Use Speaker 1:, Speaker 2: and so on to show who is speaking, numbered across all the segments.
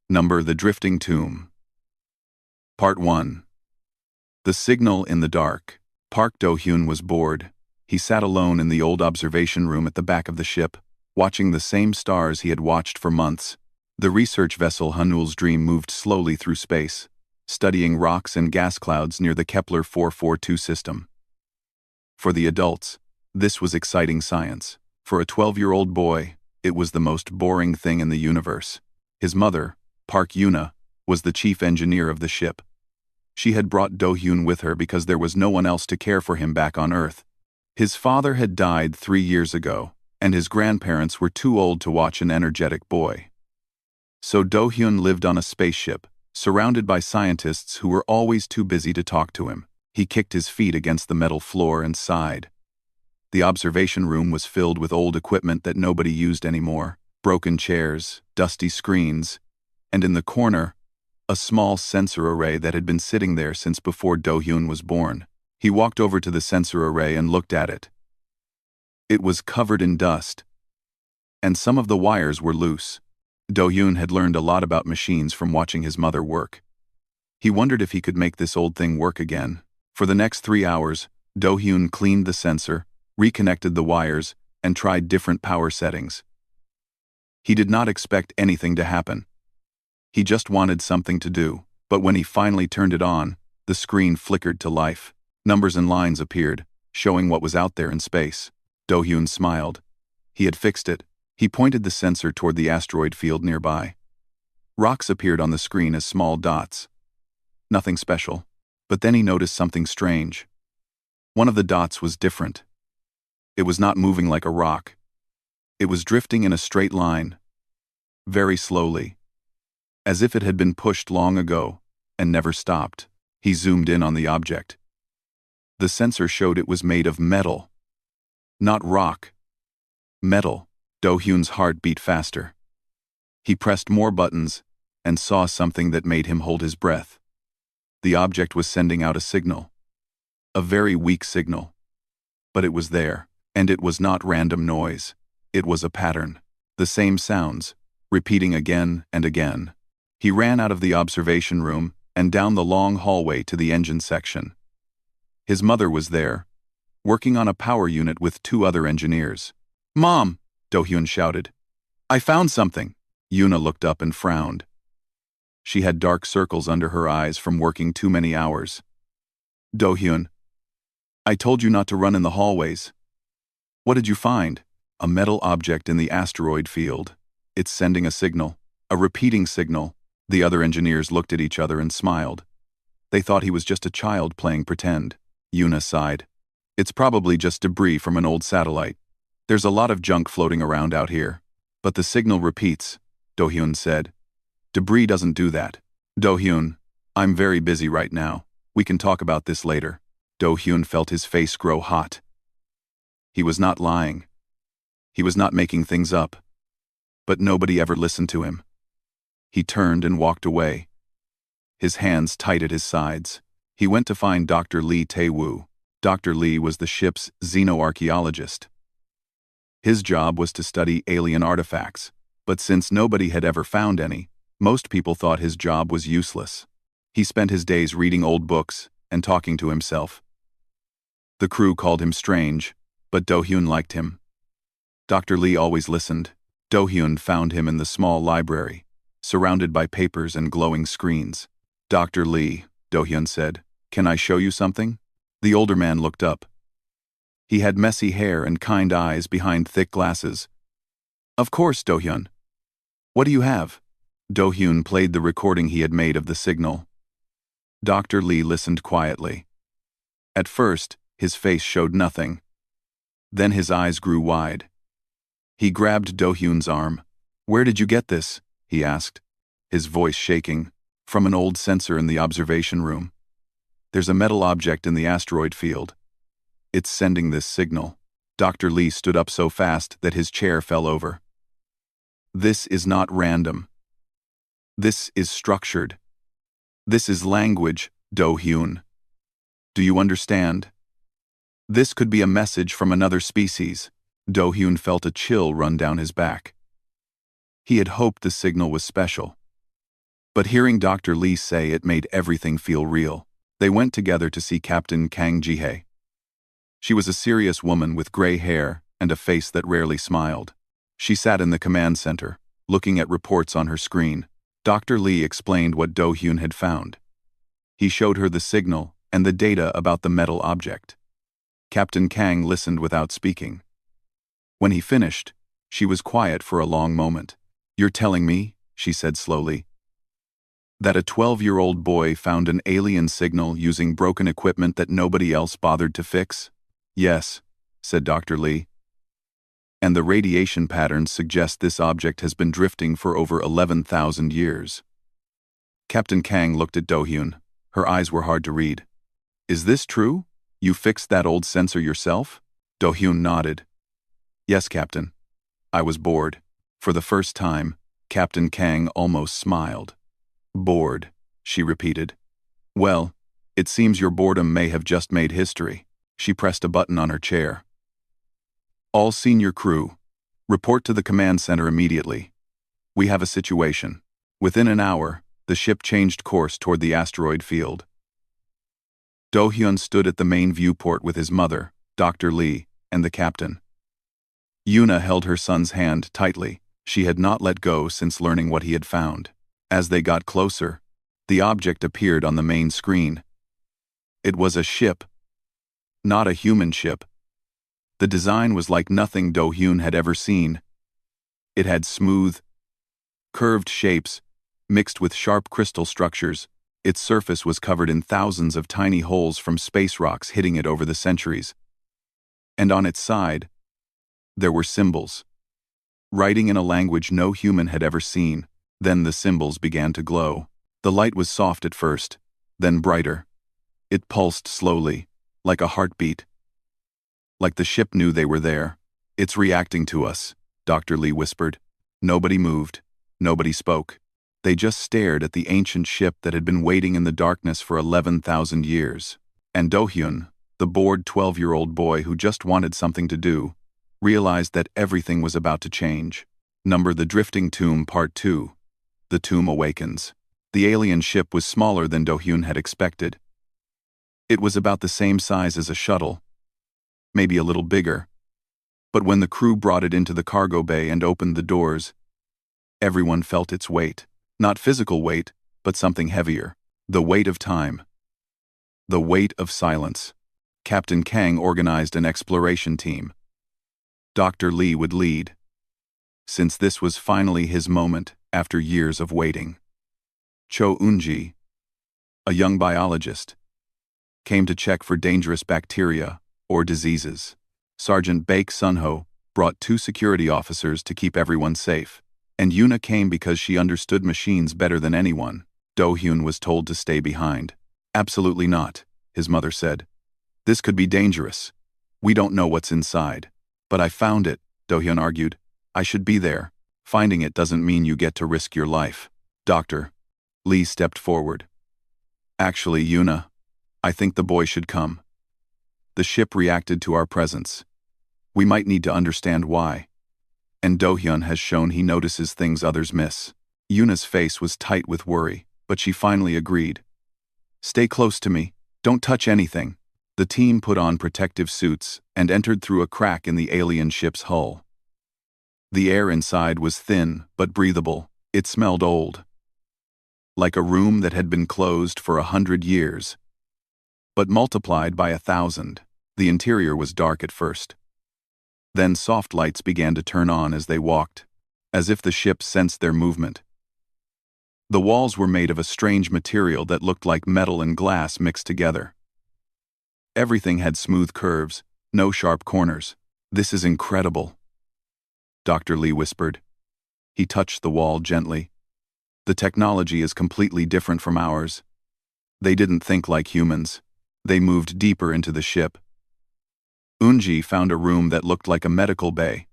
Speaker 1: Number The Drifting Tomb. Part 1. The Signal in the Dark. Park Do-hyun was bored. He sat alone in the old observation room at the back of the ship, watching the same stars he had watched for months. The research vessel Hanul's Dream moved slowly through space, studying rocks and gas clouds near the Kepler 442 system. For the adults, this was exciting science. For a 12-year-old boy, it was the most boring thing in the universe. His mother, Park Yuna, was the chief engineer of the ship. She had brought Do-hyun with her because there was no one else to care for him back on Earth. His father had died 3 years ago, and his grandparents were too old to watch an energetic boy. So Do-hyun lived on a spaceship, surrounded by scientists who were always too busy to talk to him. He kicked his feet against the metal floor and sighed. The observation room was filled with old equipment that nobody used anymore, broken chairs, dusty screens, and in the corner, a small sensor array that had been sitting there since before Do-hyun was born. He walked over to the sensor array and looked at it. It was covered in dust, and some of the wires were loose. Do-hyun had learned a lot about machines from watching his mother work. He wondered if he could make this old thing work again. For the next 3 hours, Do-hyun cleaned the sensor, reconnected the wires, and tried different power settings. He did not expect anything to happen. He just wanted something to do, but when he finally turned it on, the screen flickered to life. Numbers and lines appeared, showing what was out there in space. Do-hyun smiled. He had fixed it. He pointed the sensor toward the asteroid field nearby. Rocks appeared on the screen as small dots. Nothing special. But then he noticed something strange. One of the dots was different. It was not moving like a rock. It was drifting in a straight line, very slowly, as if it had been pushed long ago and never stopped. He zoomed in on the object. The sensor showed it was made of metal. Not rock. Metal. Do-hyun's heart beat faster. He pressed more buttons and saw something that made him hold his breath. The object was sending out a signal. A very weak signal. But it was there, and it was not random noise. It was a pattern. The same sounds, repeating again and again. He ran out of the observation room and down the long hallway to the engine section. His mother was there, working on a power unit with 2 other engineers. "Mom!" Do-hyun shouted. "I found something." Yuna looked up and frowned. She had dark circles under her eyes from working too many hours. "Do-hyun, I told you not to run in the hallways." "What did you find?" "A metal object in the asteroid field. It's sending a signal, a repeating signal." The other engineers looked at each other and smiled. They thought he was just a child playing pretend. Yuna sighed. "It's probably just debris from an old satellite. There's a lot of junk floating around out here." "But the signal repeats," Do-hyun said. "Debris doesn't do that." "Do-hyun, I'm very busy right now. We can talk about this later." Do-hyun felt his face grow hot. He was not lying. He was not making things up. But nobody ever listened to him. He turned and walked away. His hands tight at his sides. He went to find Dr. Lee Tae-woo. Dr. Lee was the ship's xenoarchaeologist. His job was to study alien artifacts, but since nobody had ever found any, most people thought his job was useless. He spent his days reading old books and talking to himself. The crew called him strange, but Do-hyun liked him. Dr. Lee always listened. Do-hyun found him in the small library, surrounded by papers and glowing screens. "Dr. Lee," Do-hyun said, "can I show you something?" The older man looked up. He had messy hair and kind eyes behind thick glasses. "Of course, Do-hyun. What do you have?" Do-hyun played the recording he had made of the signal. Dr. Lee listened quietly. At first, his face showed nothing. Then his eyes grew wide. He grabbed Do-hyun's arm. "Where did you get this?" he asked, his voice shaking. "From an old sensor in the observation room. There's a metal object in the asteroid field. It's sending this signal." Dr. Lee stood up so fast that his chair fell over. "This is not random. This is structured. This is language, Do-hyun. Do you understand? This could be a message from another species." Do-hyun felt a chill run down his back. He had hoped the signal was special. But hearing Dr. Lee say it made everything feel real. They went together to see Captain Kang Jihei. She was a serious woman with gray hair and a face that rarely smiled. She sat in the command center, looking at reports on her screen. Dr. Lee explained what Do Hyun had found. He showed her the signal and the data about the metal object. Captain Kang listened without speaking. When he finished, she was quiet for a long moment. "You're telling me," she said slowly, "that a 12-year-old boy found an alien signal using broken equipment that nobody else bothered to fix?" "Yes," said Dr. Lee. "And the radiation patterns suggest this object has been drifting for over 11,000 years." Captain Kang looked at Do Hyun. Her eyes were hard to read. "Is this true? You fixed that old sensor yourself?" Do Hyun nodded. "Yes, Captain. I was bored." For the first time, Captain Kang almost smiled. "Bored," she repeated. "Well, it seems your boredom may have just made history." She pressed a button on her chair. "All senior crew, report to the command center immediately. We have a situation." Within an hour, the ship changed course toward the asteroid field. Do Hyun stood at the main viewport with his mother, Dr. Lee, and the captain. Yuna held her son's hand tightly. She had not let go since learning what he had found. As they got closer, the object appeared on the main screen. It was a ship. Not a human ship. The design was like nothing Do Hyun had ever seen. It had smooth, curved shapes, mixed with sharp crystal structures. Its surface was covered in thousands of tiny holes from space rocks hitting it over the centuries. And on its side, there were symbols. Writing in a language no human had ever seen. Then the symbols began to glow. The light was soft at first, then brighter. It pulsed slowly, like a heartbeat. Like the ship knew they were there. "It's reacting to us," Dr. Lee whispered. Nobody moved. Nobody spoke. They just stared at the ancient ship that had been waiting in the darkness for 11,000 years. And Do Hyun, the bored 12-year-old boy who just wanted something to do, realized that everything was about to change. The Drifting Tomb Part 2. The Tomb Awakens. The alien ship was smaller than Do Hyun had expected. It was about the same size as a shuttle, maybe a little bigger. But when the crew brought it into the cargo bay and opened the doors, everyone felt its weight. Not physical weight, but something heavier. The weight of time. The weight of silence. Captain Kang organized an exploration team. Dr. Lee would lead, since this was finally his moment after years of waiting. Cho Eun-ji, a young biologist, came to check for dangerous bacteria or diseases. Sergeant Baek Sun-ho brought 2 security officers to keep everyone safe. And Yuna came because she understood machines better than anyone. Do Hyun was told to stay behind. "Absolutely not," his mother said. "This could be dangerous. We don't know what's inside." "But I found it," Do Hyun argued. "I should be there. Finding it doesn't mean you get to risk your life." Dr. Lee stepped forward. "Actually, Yuna, I think the boy should come. The ship reacted to our presence. We might need to understand why. And Do Hyun has shown he notices things others miss." Yuna's face was tight with worry, but she finally agreed. "Stay close to me. Don't touch anything." The team put on protective suits and entered through a crack in the alien ship's hull. The air inside was thin but breathable. It smelled old, like a room that had been closed for 100 years, but multiplied by 1,000. The interior was dark at first. Then soft lights began to turn on as they walked, as if the ship sensed their movement. The walls were made of a strange material that looked like metal and glass mixed together. Everything had smooth curves, no sharp corners. "This is incredible," Dr. Lee whispered. He touched the wall gently. "The technology is completely different from ours. They didn't think like humans. They moved deeper into the ship." Eun-ji found a room that looked like a medical bay.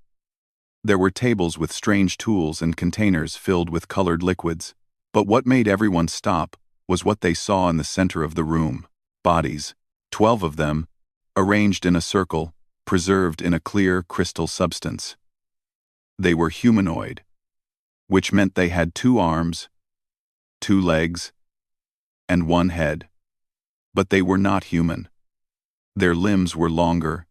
Speaker 1: There were tables with strange tools and containers filled with colored liquids. But what made everyone stop was what they saw in the center of the room. Bodies, 12 of them, arranged in a circle, preserved in a clear crystal substance. They were humanoid, which meant they had 2 arms, 2 legs, and 1 head. But they were not human. Their limbs were longer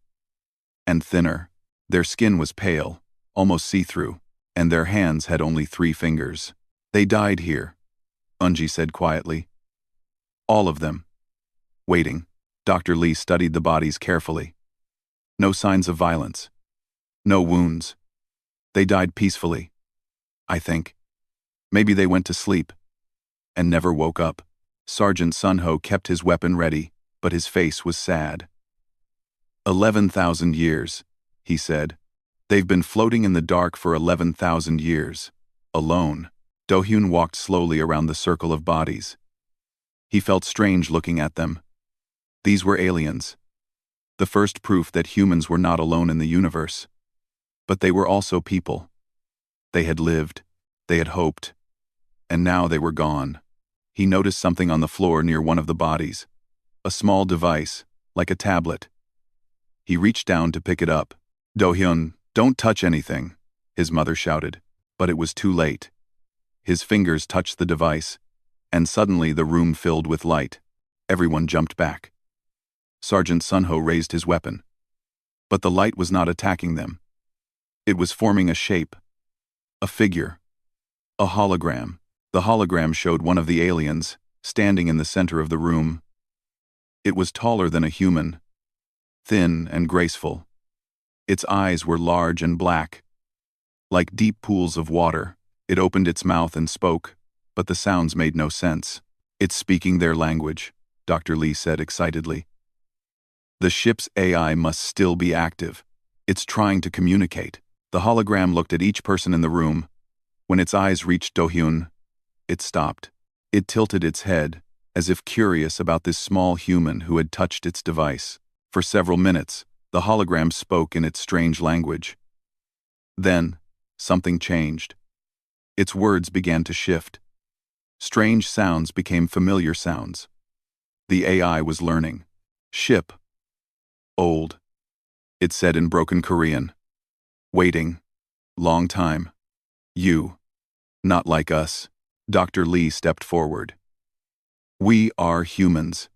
Speaker 1: and thinner. Their skin was pale, almost see-through, and their hands had only 3 fingers. They died here, Unji said quietly. All of them. Waiting, Dr. Lee studied the bodies carefully. No signs of violence. No wounds. They died peacefully, I think. Maybe they went to sleep and never woke up. Sergeant Sunho kept his weapon ready, but his face was sad. 11,000 years, he said. They've been floating in the dark for 11,000 years. Alone. Do-hyun walked slowly around the circle of bodies. He felt strange looking at them. These were aliens. The first proof that humans were not alone in the universe. But they were also people. They had lived. They had hoped. And now they were gone. He noticed something on the floor near one of the bodies. A small device, like a tablet. He reached down to pick it up. Do-hyun, don't touch anything, his mother shouted. But it was too late. His fingers touched the device, and suddenly the room filled with light. Everyone jumped back. Sergeant Sunho raised his weapon. But the light was not attacking them. It was forming a shape. A figure. A hologram. The hologram showed one of the aliens, standing in the center of the room. It was taller than a human, thin and graceful. Its eyes were large and black. Like deep pools of water, it opened its mouth and spoke, but the sounds made no sense. It's speaking their language, Dr. Lee said excitedly. The ship's AI must still be active. It's trying to communicate. The hologram looked at each person in the room. When its eyes reached Do-hyun, it stopped. It tilted its head, as if curious about this small human who had touched its device. For several minutes, the hologram spoke in its strange language. Then, something changed. Its words began to shift. Strange sounds became familiar sounds. The AI was learning. Ship. Old. It said in broken Korean. Waiting. Long time. You. Not like us. Dr. Lee stepped forward. We are humans.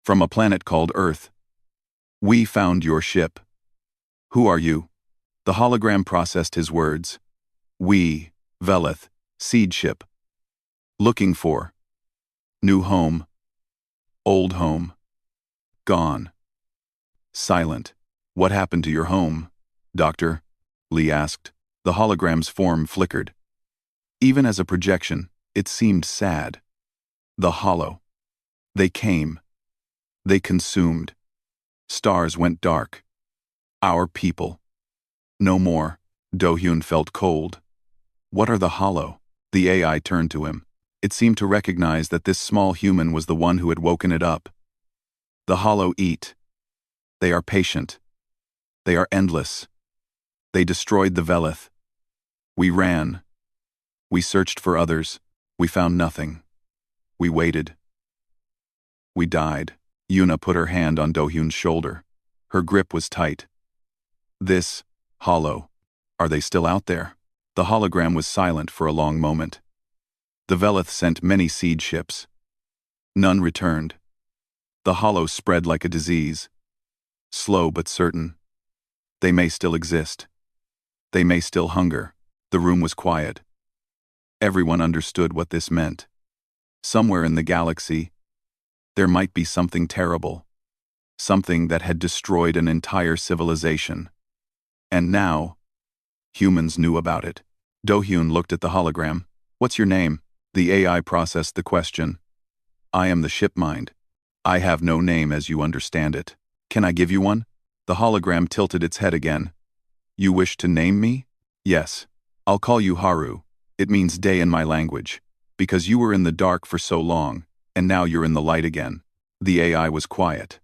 Speaker 1: From a planet called Earth. We found your ship. Who are you? The hologram processed his words. We, Velith, seed ship. Looking for. New home. Old home. Gone. Silent. What happened to your home, Doctor? Lee asked. The hologram's form flickered. Even as a projection, it seemed sad. The hollow. They came. They consumed. Stars went dark. Our people. No more. Do-hyun felt cold. What are the hollow? The AI turned to him. It seemed to recognize that this small human was the one who had woken it up. The hollow eat. They are patient. They are endless. They destroyed the Velith. We ran. We searched for others. We found nothing. We waited. We died. Yuna put her hand on Do-hyun's shoulder. Her grip was tight. This, hollow. Are they still out there? The hologram was silent for a long moment. The Velith sent many seed ships. None returned. The hollow spread like a disease. Slow but certain. They may still exist. They may still hunger. The room was quiet. Everyone understood what this meant. Somewhere in the galaxy, there might be something terrible. Something that had destroyed an entire civilization. And now, humans knew about it. Do-hyun looked at the hologram. What's your name? The AI processed the question. I am the ship mind. I have no name as you understand it. Can I give you one? The hologram tilted its head again. You wish to name me? Yes. I'll call you Haru. It means day in my language. Because you were in the dark for so long, and now you're in the light again. The AI was quiet.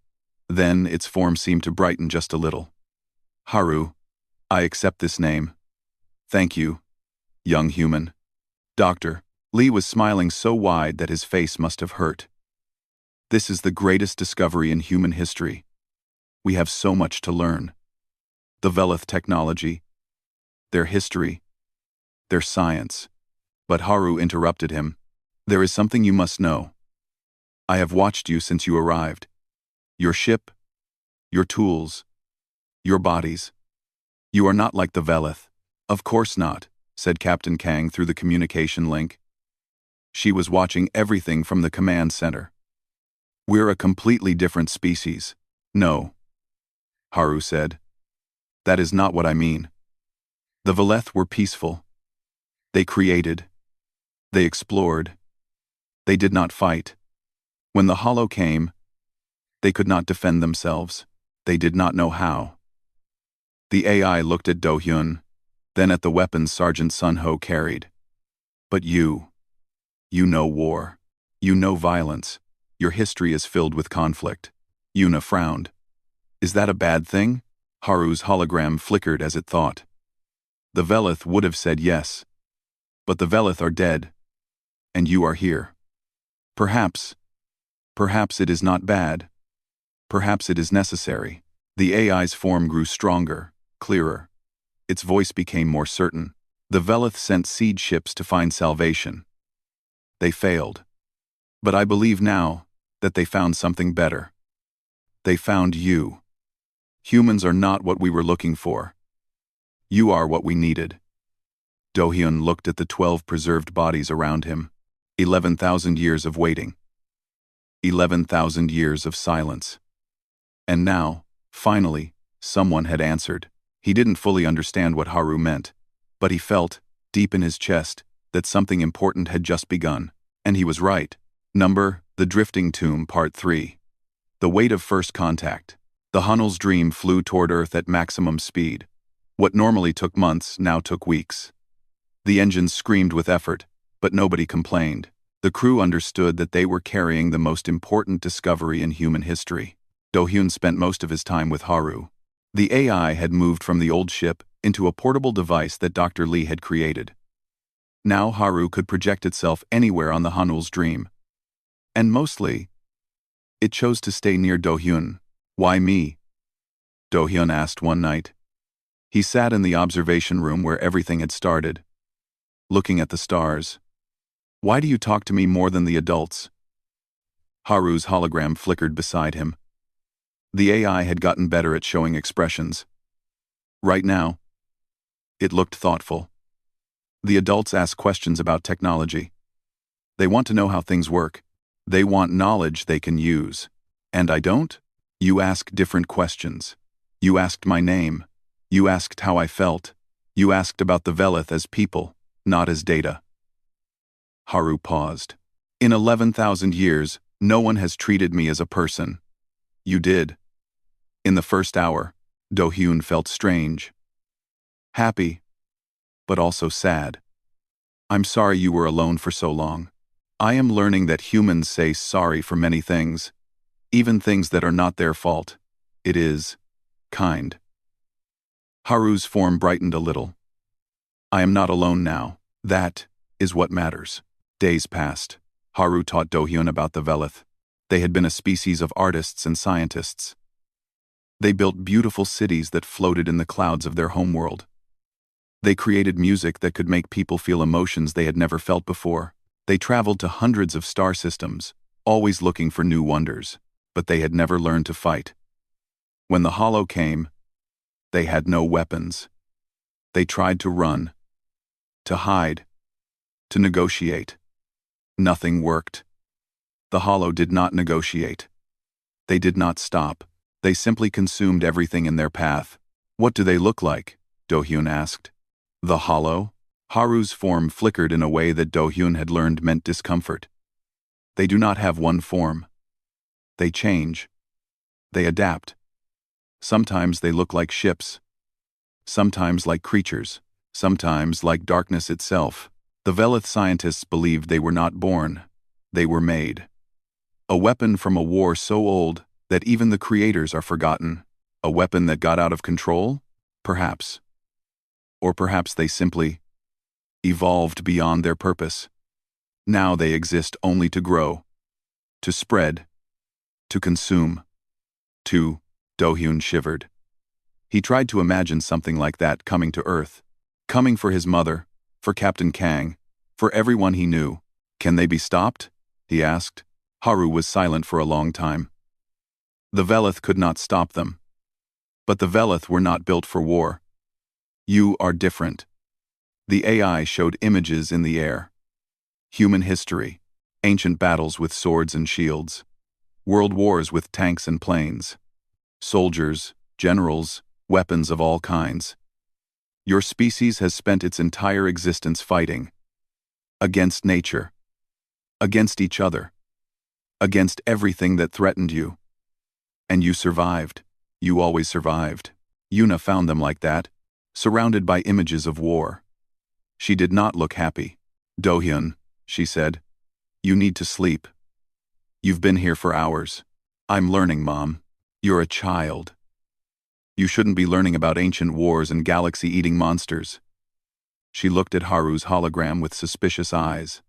Speaker 1: Then its form seemed to brighten just a little. Haru, I accept this name. Thank you, young human. Doctor, Lee was smiling so wide that his face must have hurt. This is the greatest discovery in human history. We have so much to learn. The Velith technology, their history, their science. But Haru interrupted him. There is something you must know. I have watched you since you arrived. Your ship, your tools, your bodies. You are not like the Velith. Of course not, said Captain Kang through the communication link. She was watching everything from the command center. We're a completely different species. No, Haru said. That is not what I mean. The Velith were peaceful. They created. They explored. They did not fight. When the Hollow came, they could not defend themselves. They did not know how. The AI looked at Do-hyun, then at the weapons Sergeant Sun-ho carried. But you know war. You know violence. Your history is filled with conflict. Yuna frowned. Is that a bad thing? Haru's hologram flickered as it thought. The Velith would have said yes. But the Velith are dead. And you are here. Perhaps it is not bad. Perhaps it is necessary. The AI's form grew stronger, clearer. Its voice became more certain. The Velith sent siege ships to find salvation. They failed. But I believe now that they found something better. They found you. Humans are not what we were looking for. You are what we needed. Do-hyun looked at the 12 preserved bodies around him. 11,000 years of waiting. 11,000 years of silence. And now, finally, someone had answered. He didn't fully understand what Haru meant, but he felt, deep in his chest, that something important had just begun. And he was right. The Drifting Tomb, Part 3. The weight of first contact. The Hunnel's dream flew toward Earth at maximum speed. What normally took months now took weeks. The engines screamed with effort, but nobody complained. The crew understood that they were carrying the most important discovery in human history. Do-hyun spent most of his time with Haru. The AI had moved from the old ship into a portable device that Dr. Lee had created. Now Haru could project itself anywhere on the Hunnel's dream. And mostly, it chose to stay near Do-hyun. Why me? Do-hyun asked one night. He sat in the observation room where everything had started, looking at the stars. Why do you talk to me more than the adults? Haru's hologram flickered beside him. The AI had gotten better at showing expressions. Right now, it looked thoughtful. The adults ask questions about technology. They want to know how things work. They want knowledge they can use. And I don't? You ask different questions. You asked my name. You asked how I felt. You asked about the Velith as people, not as data. Haru paused. In 11,000 years, no one has treated me as a person. You did. In the first hour, Do-hyun felt strange. Happy, but also sad. I'm sorry you were alone for so long. I am learning that humans say sorry for many things, even things that are not their fault. It is kind. Haru's form brightened a little. I am not alone now. That is what matters. Days passed. Haru taught Do-hyun about the Velith. They had been a species of artists and scientists. They built beautiful cities that floated in the clouds of their homeworld. They created music that could make people feel emotions they had never felt before. They traveled to hundreds of star systems, always looking for new wonders, but they had never learned to fight. When the Hollow came, they had no weapons. They tried to run, to hide, to negotiate. Nothing worked. The Hollow did not negotiate. They did not stop. They simply consumed everything in their path. What do they look like? Do-hyun asked. The Hollow? Haru's form flickered in a way that Do-hyun had learned meant discomfort. They do not have one form. They change. They adapt. Sometimes they look like ships. Sometimes like creatures. Sometimes like darkness itself. The Velith scientists believed they were not born. They were made. A weapon from a war so old that even the creators are forgotten. A weapon that got out of control? Perhaps. Or perhaps they simply evolved beyond their purpose. Now they exist only to grow, to spread, to consume, to... Do-hyun shivered. He tried to imagine something like that coming to Earth. Coming for his mother, for Captain Kang, for everyone he knew. Can they be stopped? He asked. Haru was silent for a long time. The Velith could not stop them. But the Velith were not built for war. You are different. The AI showed images in the air. Human history, ancient battles with swords and shields, world wars with tanks and planes, soldiers, generals, weapons of all kinds. Your species has spent its entire existence fighting. Against nature. Against each other. Against everything that threatened you. And you survived. You always survived. Yuna found them like that, surrounded by images of war. She did not look happy. Do-hyun, she said, you need to sleep. You've been here for hours. I'm learning, Mom. You're a child. You shouldn't be learning about ancient wars and galaxy-eating monsters. She looked at Haru's hologram with suspicious eyes.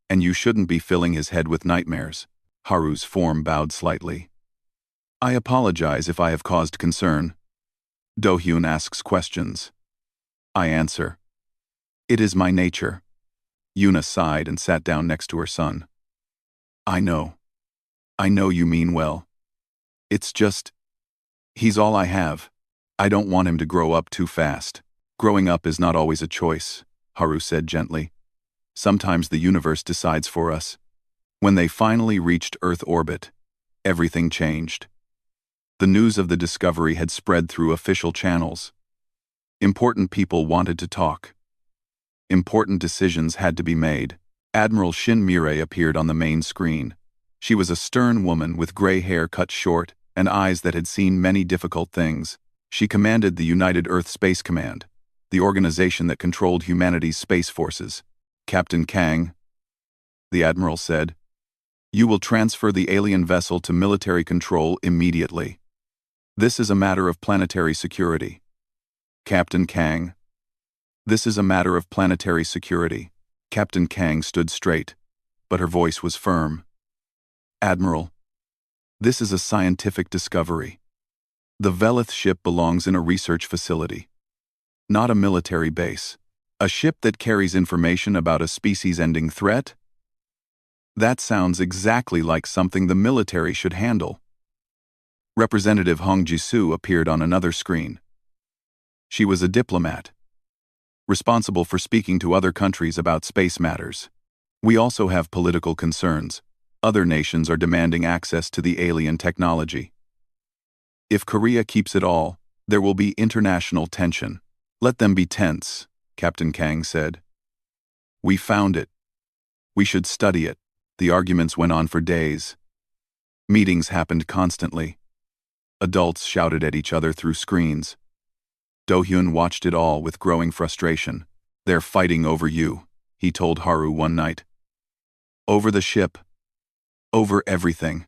Speaker 1: And you shouldn't be filling his head with nightmares. Haru's form bowed slightly. I apologize if I have caused concern. Do-hyun asks questions. I answer. It is my nature. Yuna sighed and sat down next to her son. I know. I know you mean well. It's just... he's all I have. I don't want him to grow up too fast. Growing up is not always a choice, Haru said gently. Sometimes the universe decides for us. When they finally reached Earth orbit, everything changed. The news of the discovery had spread through official channels. Important people wanted to talk. Important decisions had to be made. Admiral Shin Mirai appeared on the main screen. She was a stern woman with gray hair cut short and eyes that had seen many difficult things. She commanded the United Earth Space Command, the organization that controlled humanity's space forces. Captain Kang, the Admiral said, you will transfer the alien vessel to military control immediately. This is a matter of planetary security. Captain Kang. This is a matter of planetary security. Captain Kang stood straight, but her voice was firm. Admiral, this is a scientific discovery. The Velith ship belongs in a research facility, not a military base. A ship that carries information about a species-ending threat? That sounds exactly like something the military should handle. Representative Hong Jisoo appeared on another screen. She was a diplomat, responsible for speaking to other countries about space matters. We also have political concerns. Other nations are demanding access to the alien technology. If Korea keeps it all, there will be international tension. Let them be tense, Captain Kang said. We found it. We should study it. The arguments went on for days. Meetings happened constantly. Adults shouted at each other through screens. Do-hyun watched it all with growing frustration. They're fighting over you, he told Haru one night. Over the ship. Over everything.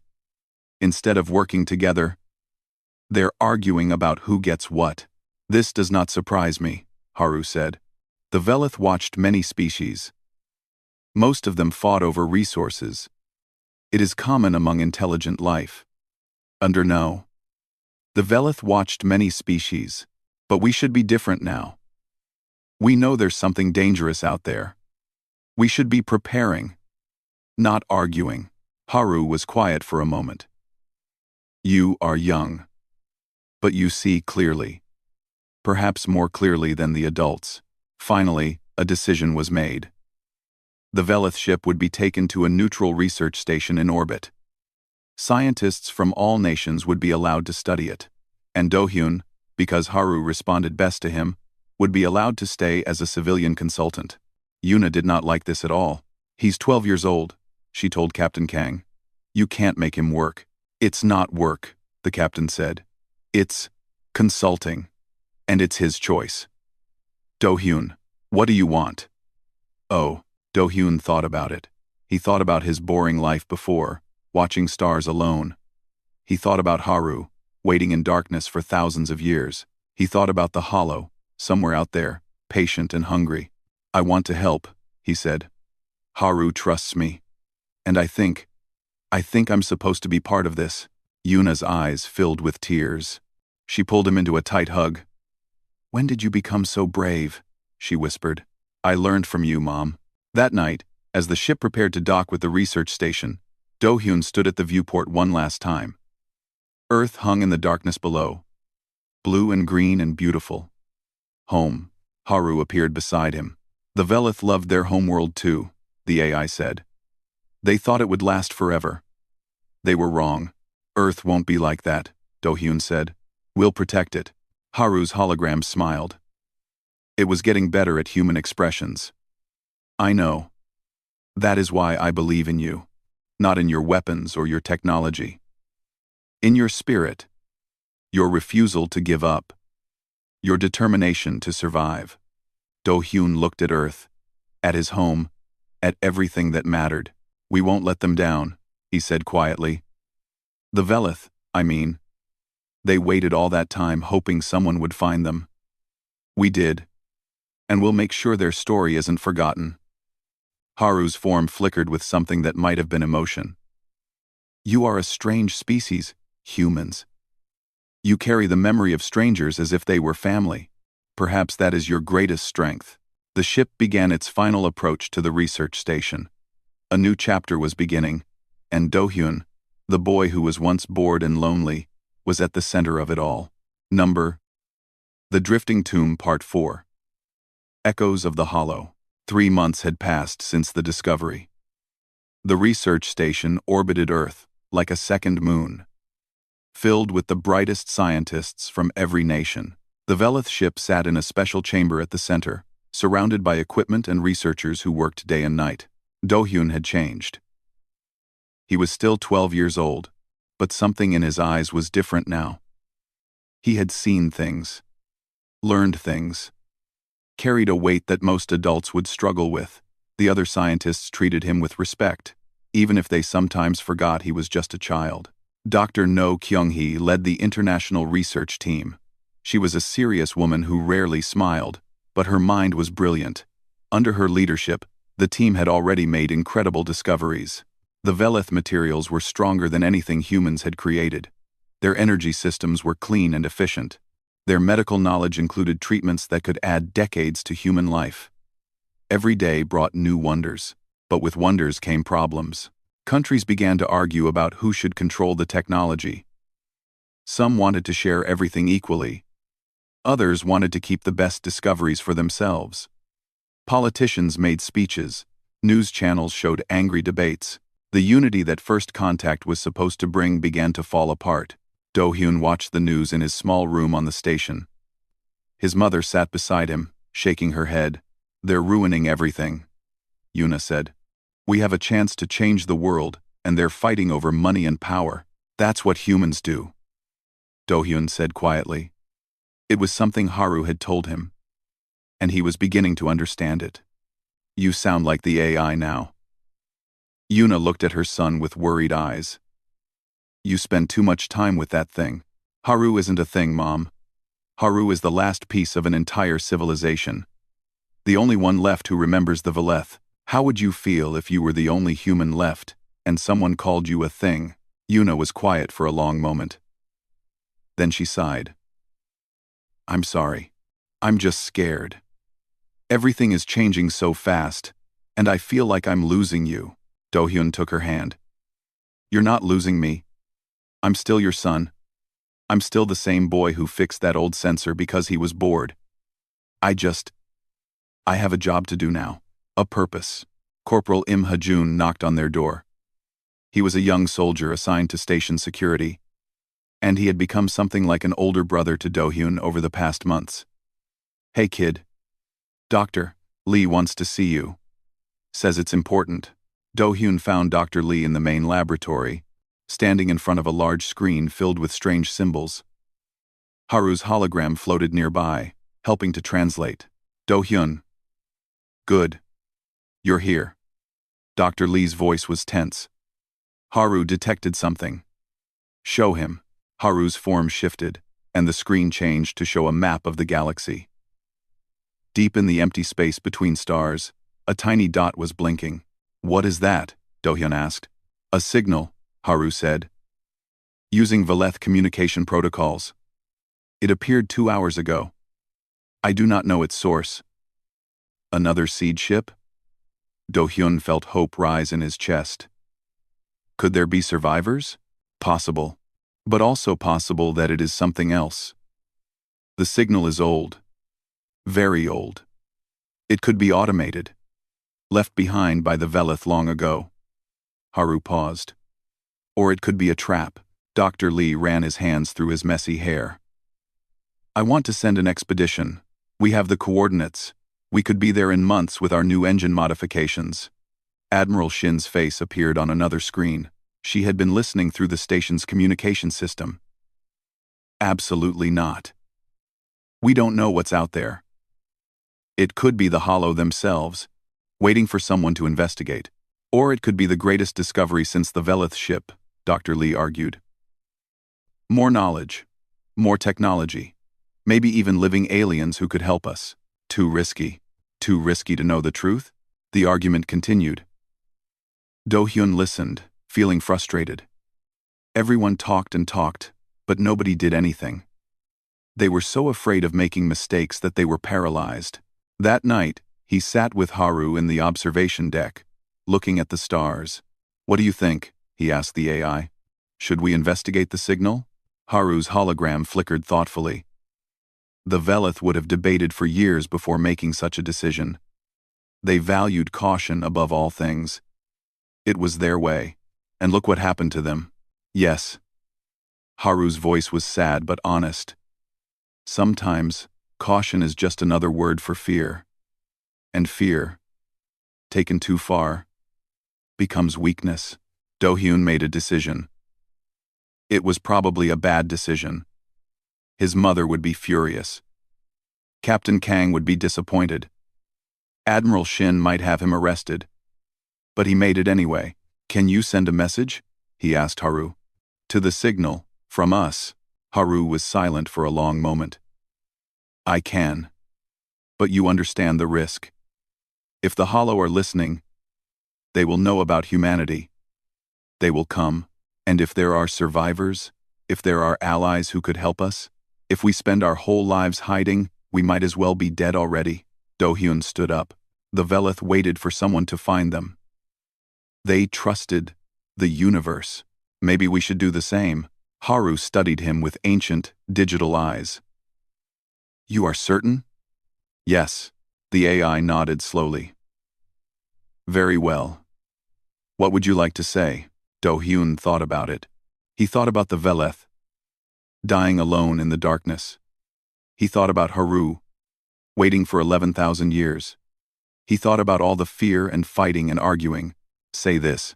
Speaker 1: Instead of working together, they're arguing about who gets what. This does not surprise me, Haru said. The Velith watched many species. Most of them fought over resources. It is common among intelligent life. No. The Velith watched many species, but we should be different now. We know there's something dangerous out there. We should be preparing, not arguing. Haru was quiet for a moment. You are young, but you see clearly. Perhaps more clearly than the adults. Finally, a decision was made. The Velith ship would be taken to a neutral research station in orbit. Scientists from all nations would be allowed to study it, and Do-hyun, because Haru responded best to him, would be allowed to stay as a civilian consultant. Yuna did not like this at all. He's 12 years old, she told Captain Kang. You can't make him work. It's not work, the captain said. It's consulting. And it's his choice. Do-hyun, what do you want? Oh, Do-hyun thought about it. He thought about his boring life before, watching stars alone. He thought about Haru, waiting in darkness for thousands of years. He thought about the hollow, somewhere out there, patient and hungry. I want to help, he said. Haru trusts me. And I think I'm supposed to be part of this. Yuna's eyes filled with tears. She pulled him into a tight hug. When did you become so brave? She whispered. I learned from you, Mom. That night, As the ship prepared to dock with the research station, Do-hyun stood at the viewport one last time. Earth hung in the darkness below, blue and green and beautiful. Home. Haru appeared beside him. The Velith loved their homeworld too, the AI said. They thought it would last forever. They were wrong. Earth won't be like that, Do-hyun said. We'll protect it. Haru's hologram smiled. It was getting better at human expressions. I know. That is why I believe in you. Not in your weapons or your technology. In your spirit. Your refusal to give up. Your determination to survive. Do-hyun looked at Earth, at his home, at everything that mattered. We won't let them down, he said quietly. The Velith, I mean. They waited all that time hoping someone would find them. We did. And we'll make sure their story isn't forgotten. Haru's form flickered with something that might have been emotion. You are a strange species, humans. You carry the memory of strangers as if they were family. Perhaps that is your greatest strength. The ship began its final approach to the research station. A new chapter was beginning, and Do-hyun, the boy who was once bored and lonely, was at the center of it all. Number: The Drifting Tomb Part 4. Echoes of the Hollow. 3 months had passed since the discovery. The research station orbited Earth like a second moon, filled with the brightest scientists from every nation. The Velith ship sat in a special chamber at the center, surrounded by equipment and researchers who worked day and night. Do-hyun had changed. He was still 12 years old, but something in his eyes was different now. He had seen things, learned things, carried a weight that most adults would struggle with. The other scientists treated him with respect, even if they sometimes forgot he was just a child. Dr. No Kyung-hee led the international research team. She was a serious woman who rarely smiled, but her mind was brilliant. Under her leadership, the team had already made incredible discoveries. The Velith materials were stronger than anything humans had created. Their energy systems were clean and efficient. Their medical knowledge included treatments that could add decades to human life. Every day brought new wonders, but with wonders came problems. Countries began to argue about who should control the technology. Some wanted to share everything equally. Others wanted to keep the best discoveries for themselves. Politicians made speeches. News channels showed angry debates. The unity that First Contact was supposed to bring began to fall apart. Do-hyun watched the news in his small room on the station. His mother sat beside him, shaking her head. They're ruining everything, Yuna said. We have a chance to change the world, and they're fighting over money and power. That's what humans do, Do-hyun said quietly. It was something Haru had told him, and he was beginning to understand it. You sound like the AI now. Yuna looked at her son with worried eyes. You spend too much time with that thing. Haru isn't a thing, Mom. Haru is the last piece of an entire civilization. The only one left who remembers the Velith. How would you feel if you were the only human left, and someone called you a thing? Yuna was quiet for a long moment. Then she sighed. I'm sorry. I'm just scared. Everything is changing so fast, and I feel like I'm losing you. Do-hyun took her hand. You're not losing me. I'm still your son. I'm still the same boy who fixed that old sensor because he was bored. I have a job to do now. A purpose. Corporal Im Ha-jun knocked on their door. He was a young soldier assigned to station security, and he had become something like an older brother to Do-hyun over the past months. Hey kid. Dr. Lee wants to see you. Says it's important. Do-hyun found Dr. Lee in the main laboratory, standing in front of a large screen filled with strange symbols. Haru's hologram floated nearby, helping to translate. Do-hyun. Good. You're here. Dr. Lee's voice was tense. Haru detected something. Show him. Haru's form shifted, and the screen changed to show a map of the galaxy. Deep in the empty space between stars, a tiny dot was blinking. What is that? Do-hyun asked. A signal, Haru said. Using Velith communication protocols. It appeared 2 hours ago. I do not know its source. Another seed ship? Do-hyun felt hope rise in his chest. Could there be survivors? Possible. But also possible that it is something else. The signal is old. Very old. It could be automated. Left behind by the Velith long ago. Haru paused. Or it could be a trap. Dr. Lee ran his hands through his messy hair. I want to send an expedition. We have the coordinates. We could be there in months with our new engine modifications. Admiral Shin's face appeared on another screen. She had been listening through the station's communication system. Absolutely not. We don't know what's out there. It could be the Hollow themselves, waiting for someone to investigate. Or it could be the greatest discovery since the Velith ship, Dr. Lee argued. More knowledge. More technology. Maybe even living aliens who could help us. Too risky. Too risky to know the truth? The argument continued. Do-hyun listened, feeling frustrated. Everyone talked and talked, but nobody did anything. They were so afraid of making mistakes that they were paralyzed. That night, he sat with Haru in the observation deck, looking at the stars. What do you think? He asked the AI. Should we investigate the signal? Haru's hologram flickered thoughtfully. The Velith would have debated for years before making such a decision. They valued caution above all things. It was their way, and look what happened to them. Yes. Haru's voice was sad but honest. Sometimes, caution is just another word for fear. And fear, taken too far, becomes weakness. Do-hyun made a decision. It was probably a bad decision. His mother would be furious. Captain Kang would be disappointed. Admiral Shin might have him arrested. But he made it anyway. Can you send a message? He asked Haru. To the signal, from us. Haru was silent for a long moment. I can. But you understand the risk. If the Hollow are listening, they will know about humanity. They will come, and if there are survivors, if there are allies who could help us, if we spend our whole lives hiding, we might as well be dead already. Do-hyun stood up. The Velith waited for someone to find them. They trusted the universe. Maybe we should do the same. Haru studied him with ancient, digital eyes. You are certain? Yes. The AI nodded slowly. Very well. What would you like to say? Do-hyun thought about it. He thought about the Velith, dying alone in the darkness. He thought about Haru, waiting for 11,000 years. He thought about all the fear and fighting and arguing. Say this.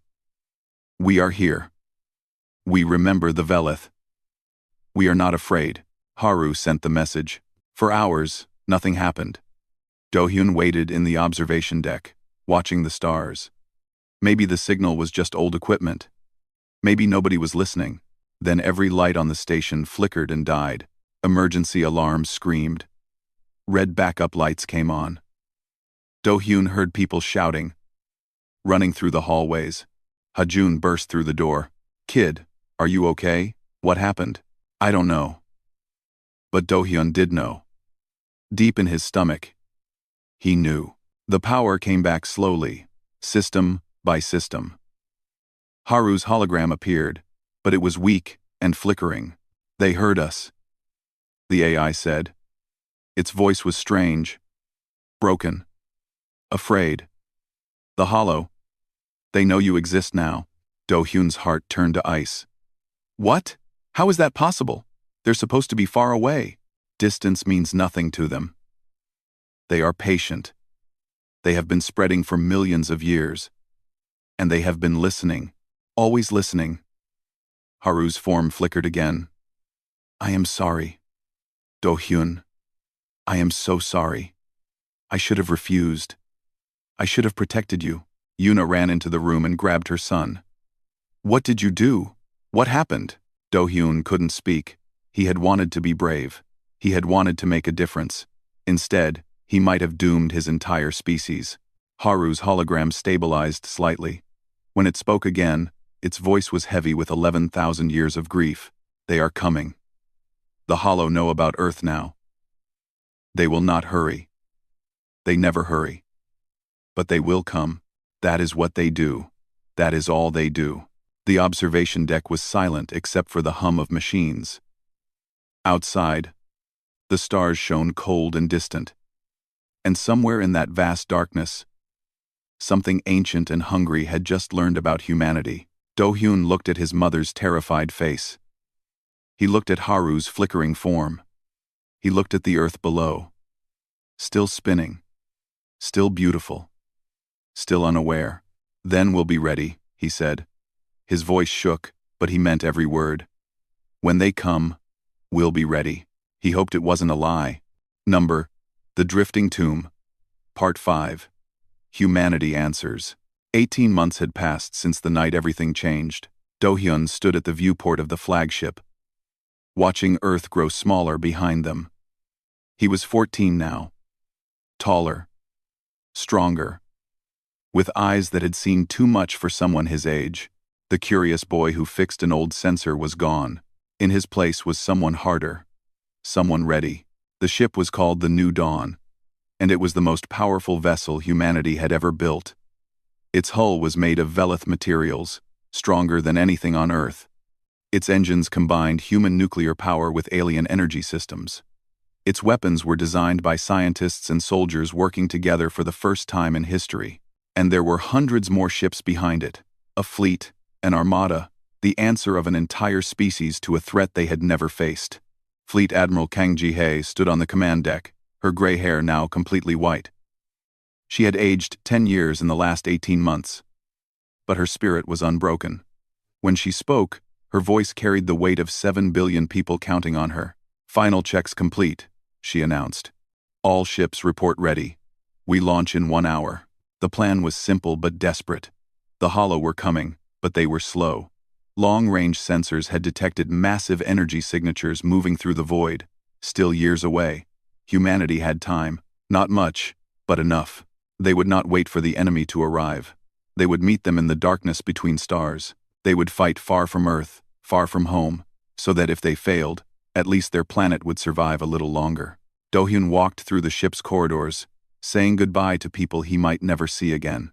Speaker 1: We are here. We remember the Velith. We are not afraid. Haru sent the message. For hours, nothing happened. Do-hyun waited in the observation deck, watching the stars. Maybe the signal was just old equipment. Maybe nobody was listening. Then every light on the station flickered and died. Emergency alarms screamed. Red backup lights came on. Do-hyun heard people shouting, running through the hallways. Hajun burst through the door. Kid, are you okay? What happened? I don't know. But Do-hyun did know. Deep in his stomach, he knew. The power came back slowly, system by system. Haru's hologram appeared, but it was weak and flickering. They heard us, the AI said. Its voice was strange, broken, afraid. The Hollow. They know you exist now. Do-hyun's heart turned to ice. What? How is that possible? They're supposed to be far away. Distance means nothing to them. They are patient. They have been spreading for millions of years. And they have been listening, always listening. Haru's form flickered again. I am sorry. Do-hyun. I am so sorry. I should have refused. I should have protected you. Yuna ran into the room and grabbed her son. What did you do? What happened? Do-hyun couldn't speak. He had wanted to be brave. He had wanted to make a difference. Instead, he might have doomed his entire species. Haru's hologram stabilized slightly. When it spoke again, its voice was heavy with 11,000 years of grief. They are coming. The Hollow know about Earth now. They will not hurry. They never hurry. But they will come. That is what they do. That is all they do. The observation deck was silent except for the hum of machines. Outside, the stars shone cold and distant. And somewhere in that vast darkness, something ancient and hungry had just learned about humanity. Do-hyun looked at his mother's terrified face. He looked at Haru's flickering form. He looked at the earth below. Still spinning. Still beautiful. Still unaware. Then we'll be ready, he said. His voice shook, but he meant every word. When they come, we'll be ready. He hoped it wasn't a lie. The Drifting Tomb. Part 5. Humanity Answers. 18 months had passed since the night everything changed. Do-hyun stood at the viewport of the flagship, watching Earth grow smaller behind them. He was 14 now. Taller. Stronger. With eyes that had seen too much for someone his age. The curious boy who fixed an old sensor was gone. In his place was someone harder. Someone ready. The ship was called the New Dawn, and it was the most powerful vessel humanity had ever built. Its hull was made of velith materials, stronger than anything on Earth. Its engines combined human nuclear power with alien energy systems. Its weapons were designed by scientists and soldiers working together for the first time in history. And there were hundreds more ships behind it. A fleet, an armada, the answer of an entire species to a threat they had never faced. Fleet Admiral Kang Ji-hae stood on the command deck, her gray hair now completely white. She had aged 10 years in the last 18 months. But her spirit was unbroken. When she spoke, her voice carried the weight of 7 billion people counting on her. Final checks complete, she announced. All ships report ready. We launch in 1 hour. The plan was simple but desperate. The Hollow were coming, but they were slow. Long-range sensors had detected massive energy signatures moving through the void, still years away. Humanity had time. Not much, but enough. They would not wait for the enemy to arrive. They would meet them in the darkness between stars. They would fight far from Earth, far from home, so that if they failed, at least their planet would survive a little longer. Do-hyun walked through the ship's corridors, saying goodbye to people he might never see again.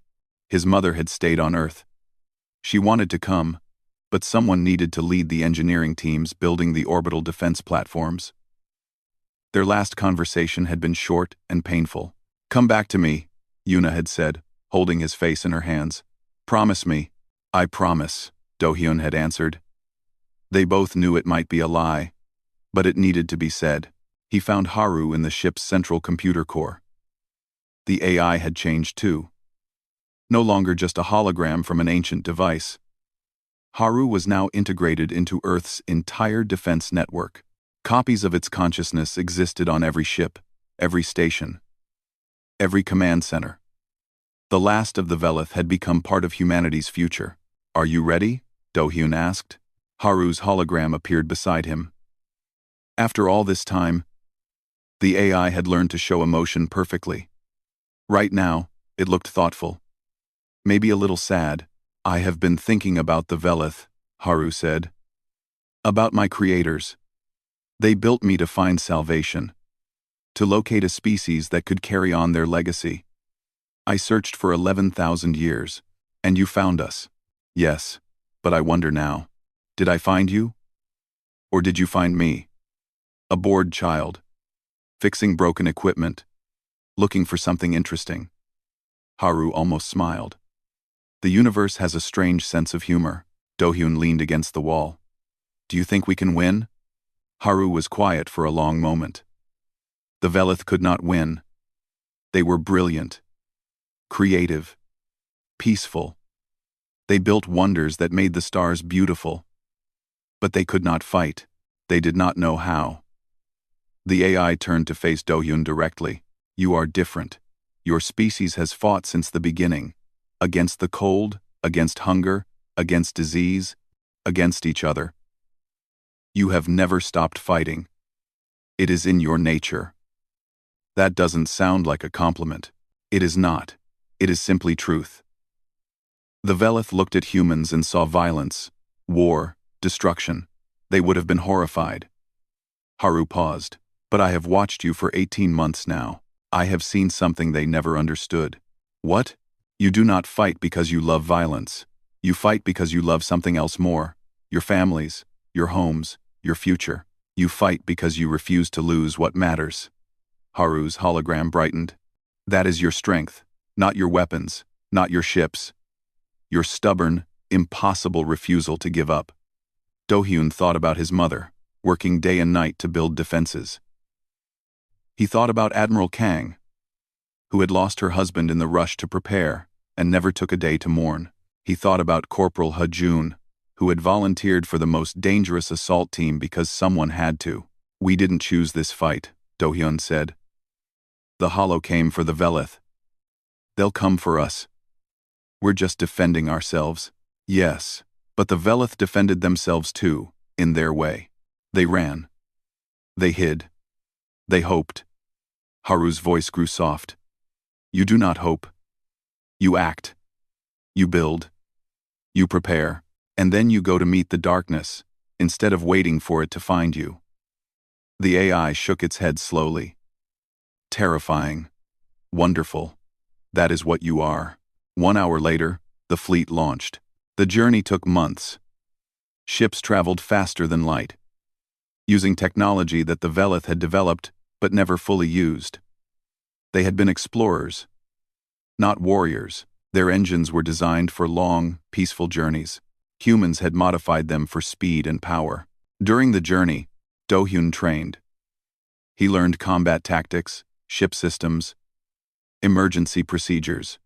Speaker 1: His mother had stayed on Earth. She wanted to come, but someone needed to lead the engineering teams building the orbital defense platforms. Their last conversation had been short and painful. "Come back to me," Yuna had said, holding his face in her hands. "Promise me." "I promise," Do-hyun had answered. They both knew it might be a lie, but it needed to be said. He found Haru in the ship's central computer core. The AI had changed too. No longer just a hologram from an ancient device. Haru was now integrated into Earth's entire defense network. Copies of its consciousness existed on every ship, every station, every command center. The last of the velith had become part of humanity's future. "Are you ready?" Do-hyun asked. Haru's hologram appeared beside him. After all this time, the AI had learned to show emotion perfectly. Right now, it looked thoughtful. Maybe a little sad. "I have been thinking about the velith," Haru said. "About my creators. They built me to find salvation. To locate a species that could carry on their legacy. I searched for 11,000 years, and you found us." "Yes, but I wonder now. Did I find you? Or did you find me? A bored child, fixing broken equipment, looking for something interesting." Haru almost smiled. "The universe has a strange sense of humor." Do-hyun leaned against the wall. "Do you think we can win?" Haru was quiet for a long moment. The velith could not win. They were brilliant, creative, peaceful. They built wonders that made the stars beautiful. But they could not fight. They did not know how. The AI turned to face Do-hyun directly. "You are different. Your species has fought since the beginning. Against the cold, against hunger, against disease, against each other. You have never stopped fighting. It is in your nature." That doesn't sound like a compliment. It is not. It is simply truth. The velith looked at humans and saw violence, war, destruction. They would have been horrified. Haru paused. "But I have watched you for 18 months now. I have seen something they never understood." "What?" You do not fight because you love violence. You fight because you love something else more: your families, your homes, your future. You fight because you refuse to lose what matters. Haru's hologram brightened. That is your strength, not your weapons, not your ships. Your stubborn, impossible refusal to give up. Do-hyun thought about his mother, working day and night to build defenses. He thought about Admiral Kang, who had lost her husband in the rush to prepare and never took a day to mourn. He thought about Corporal Ha-jun, who had volunteered for the most dangerous assault team because someone had to. We didn't choose this fight, Do-hyun said. The Hollow came for the Velith. They'll come for us. We're just defending ourselves. Yes, but the Velith defended themselves too, in their way. They ran. They hid. They hoped. Haru's voice grew soft. You do not hope. You act. You build. You prepare. And then you go to meet the darkness, instead of waiting for it to find you. The AI shook its head slowly. Terrifying. Wonderful. That is what you are. 1 hour later, the fleet launched. The journey took months. Ships traveled faster than light, using technology that the Velith had developed but never fully used. They had been explorers, not warriors. Their engines were designed for long, peaceful journeys. Humans had modified them for speed and power. During the journey, Do-hyun trained. He learned combat tactics, ship systems, emergency procedures.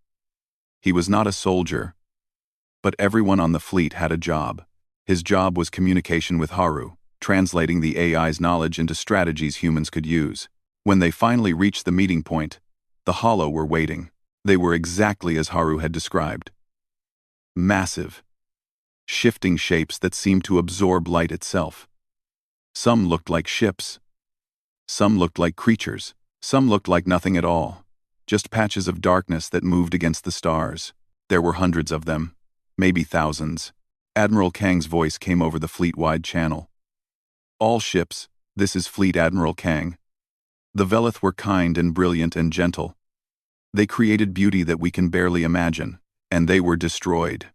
Speaker 1: He was not a soldier, but everyone on the fleet had a job. His job was communication with Haru, translating the AI's knowledge into strategies humans could use. When they finally reached the meeting point, the Hollow were waiting. They were exactly as Haru had described. Massive, shifting shapes that seemed to absorb light itself. Some looked like ships. Some looked like creatures. Some looked like nothing at all. Just patches of darkness that moved against the stars. There were hundreds of them, maybe thousands. Admiral Kang's voice came over the fleet-wide channel. All ships, this is Fleet Admiral Kang. The Velith were kind and brilliant and gentle. They created beauty that we can barely imagine, and they were destroyed.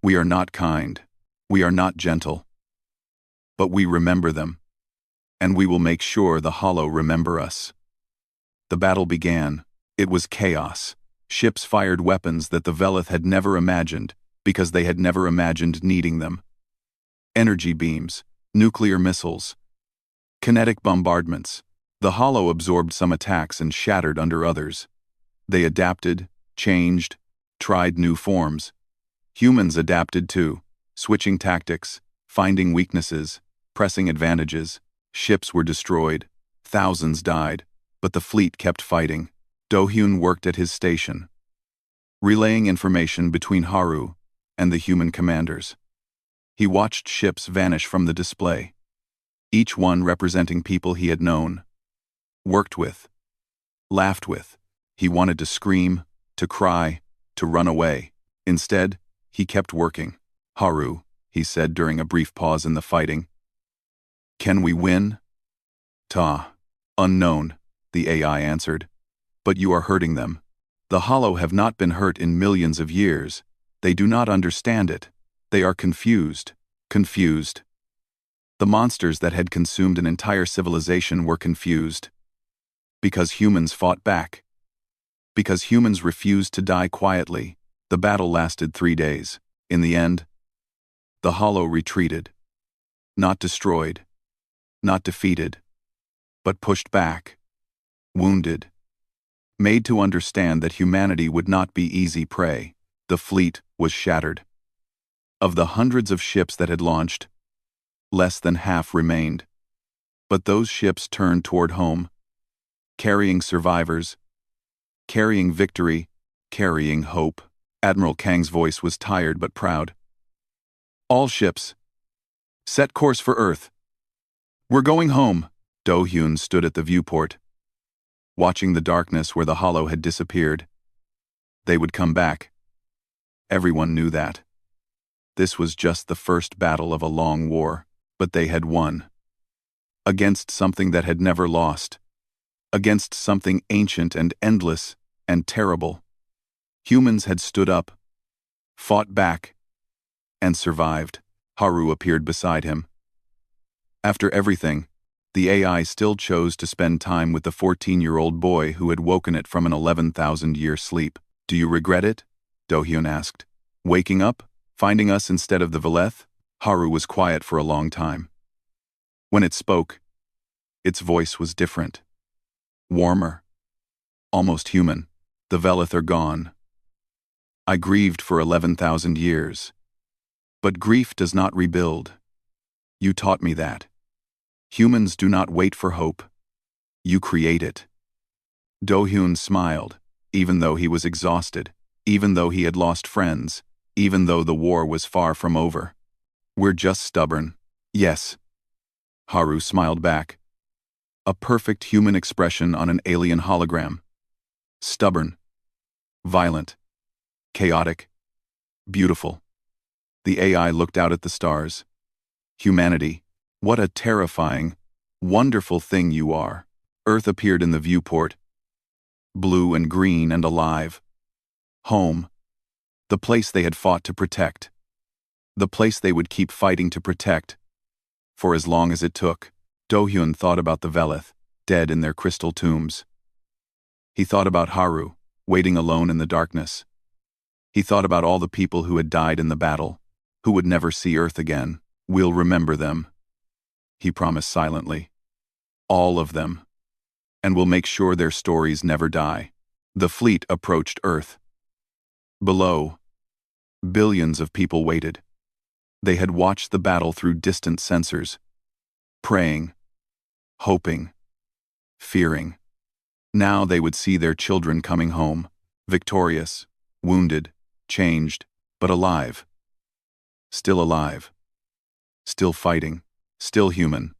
Speaker 1: We are not kind. We are not gentle. But we remember them. And we will make sure the Hollow remember us. The battle began. It was chaos. Ships fired weapons that the Velith had never imagined, because they had never imagined needing them. Energy beams, nuclear missiles, kinetic bombardments. The Hollow absorbed some attacks and shattered under others. They adapted, changed, tried new forms. Humans adapted too, switching tactics, finding weaknesses, pressing advantages. Ships were destroyed. Thousands died, but the fleet kept fighting. Do-hyun worked at his station, relaying information between Haru and the human commanders. He watched ships vanish from the display, each one representing people he had known, worked with, laughed with. He wanted to scream, to cry, to run away. Instead, he kept working. Haru, he said during a brief pause in the fighting. Can we win? Ta. Unknown, the AI answered. But you are hurting them. The Hollow have not been hurt in millions of years. They do not understand it. They are confused. Confused. The monsters that had consumed an entire civilization were confused. Because humans fought back. Because humans refused to die quietly. The battle lasted 3 days. In the end, the Hollow retreated. Not destroyed. Not defeated. But pushed back. Wounded. Made to understand that humanity would not be easy prey. The fleet was shattered. Of the hundreds of ships that had launched, less than half remained. But those ships turned toward home, carrying survivors, carrying victory, carrying hope. Admiral Kang's voice was tired but proud. All ships, set course for Earth. We're going home. Do-hyun stood at the viewport, watching the darkness where the Hollow had disappeared. They would come back. Everyone knew that. This was just the first battle of a long war, but they had won. Against something that had never lost. Against something ancient and endless and terrible. Humans had stood up, fought back, and survived. Haru appeared beside him. After everything, the AI still chose to spend time with the 14-year-old boy who had woken it from an 11,000-year sleep. Do you regret it? Do-hyun asked. Waking up? Finding us instead of the Veleth? Haru was quiet for a long time. When it spoke, its voice was different. Warmer. Almost human. The Veleth are gone. I grieved for 11,000 years. But grief does not rebuild. You taught me that. Humans do not wait for hope. You create it. Do-hyun smiled, even though he was exhausted, even though he had lost friends, even though the war was far from over. We're just stubborn. Yes. Haru smiled back. A perfect human expression on an alien hologram. Stubborn. Violent. Chaotic. Beautiful. The AI looked out at the stars. Humanity, what a terrifying, wonderful thing you are. Earth appeared in the viewport. Blue and green and alive. Home. The place they had fought to protect. The place they would keep fighting to protect. For as long as it took. Do-hyun thought about the Veleth, dead in their crystal tombs. He thought about Haru, waiting alone in the darkness. He thought about all the people who had died in the battle, who would never see Earth again. We'll remember them, he promised silently. All of them. And we'll make sure their stories never die. The fleet approached Earth. Below, billions of people waited. They had watched the battle through distant sensors, praying, hoping, fearing. Now they would see their children coming home, victorious, wounded, changed, but alive. Still alive. Still fighting. Still human.